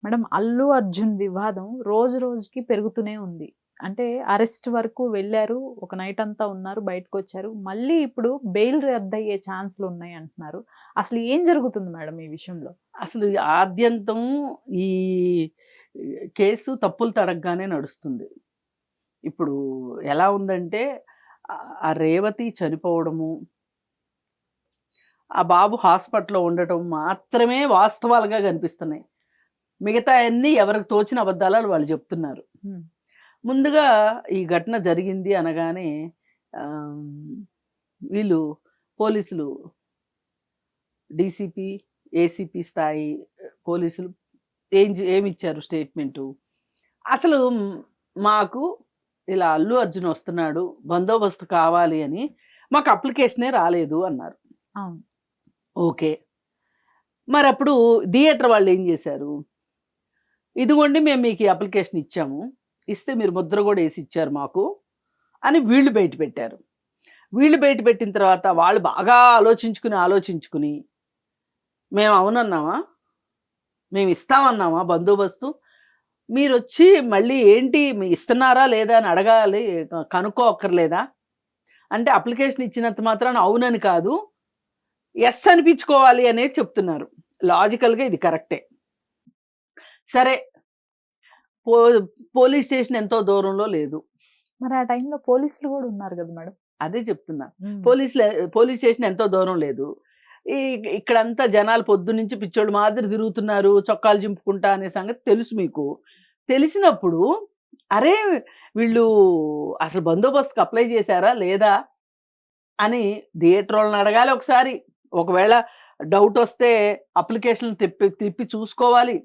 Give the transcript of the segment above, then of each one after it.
Madam, Allu Arjun వివాదం రోజు రోజుకి పెరుగుతూనే ఉంది. అంటే అరెస్ట్ వరకు వెళ్లారు. ఒక నైట్ అంతా ఉన్నారు. బయటకొచ్చారు. మళ్ళీ ఇప్పుడు బెయిల్ రద్దయ్యే ఛాన్స్‌లు ఉన్నాయి అంటున్నారు. అసలు ఏం జరుగుతుంది మేడం ఈ విషయంలో? అసలు ఈ ఆద్యంతం ఈ కేసు తప్పులు తడగ్గానే నడుస్తుంది. ఇప్పుడు ఎలా ఉందంటే ఆ రేవతి చనిపోవడము, ఆ బాబు హాస్పిటల్‌లో ఉండటం మాత్రమే వాస్తవాలుగా కనిపిస్తున్నాయి. మిగతాయన్నీ ఎవరికి తోచిన అబద్ధాలు వాళ్ళు చెప్తున్నారు. హ్మ్. ముందుగా ఈ ఘటన జరిగింది అనగానే ఆహ్, వీళ్ళు పోలీసులు డీసీపీ, ఏసీపీ స్థాయి పోలీసులు ఏమిచ్చారు స్టేట్మెంటు. అసలు మాకు ఇలా అల్లు అర్జున్ వస్తున్నాడు, బందోబస్తు కావాలి అని మాకు అప్లికేషనే రాలేదు అన్నారు. అవును. ఓకే. మరప్పుడు థియేటర్ వాళ్ళు ఏం చేశారు? ఇదిగోండి మేము మీకు ఈ అప్లికేషన్ ఇచ్చాము. ఇస్తే మీరు ముద్ర కూడా వేసి ఇచ్చారు మాకు అని వీళ్ళు బయట పెట్టారు. వీళ్ళు బయట పెట్టిన తర్వాత వాళ్ళు బాగా ఆలోచించుకుని మేము అవునన్నామా? మేము ఇస్తామన్నామా బందోబస్తు? మీరొచ్చి మళ్ళీ ఏంటి ఇస్తున్నారా లేదా అని అడగాలి, కనుక్కోక్కర్లేదా? అంటే అప్లికేషన్ ఇచ్చినంత మాత్రాన అవునని కాదు, యెస్ అనిపించుకోవాలి అనేది చెప్తున్నారు. లాజికల్‌గా ఇది కరెక్టే. సరే, పో పోలీస్ స్టేషన్ ఎంతో దూరంలో లేదు. మరి ఆ టైంలో పోలీసులు గూడా ఉన్నారు గదా మేడం. అదే చెప్తున్నా. హ్మ్. పోలీస్ స్టేషన్ ఎంతో దూరం లేదు. ఈ ఇక్కడంతా జనాలు పొద్దున్నుంచి పిచ్చోళ్ళు మాదిరి తిరుగుతున్నారు, చొక్కాలు చింపుకుంటా అనే సంగతి తెలుసు మీకు. తెలిసినప్పుడు అరే! వీళ్ళు అసలు బందోబస్తుకి అప్లై చేశారా లేదా అని థియేటరోళ్ళని అడగాలి ఒకసారి. ఒకవేళ డౌటొస్తే అప్లికేషన్‌లు తిప్పి చూసుకోవాలి.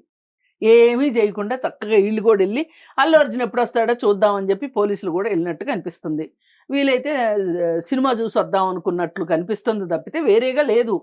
ఏమీ చేయకుండా చక్కగా ఈళ్ళు కూడా ఎళ్లి అల్లు అర్జున్ ఎప్పుడొస్తాడో చూద్దాం అని చెప్పి పోలీసులు కూడా ఎళ్ళినట్టుగా అనిపిస్తుంది. వీలైతే సినిమా చూసొద్దాం అనుకున్నట్లు కనిపిస్తుంది తప్పితే వేరేగా లేదు.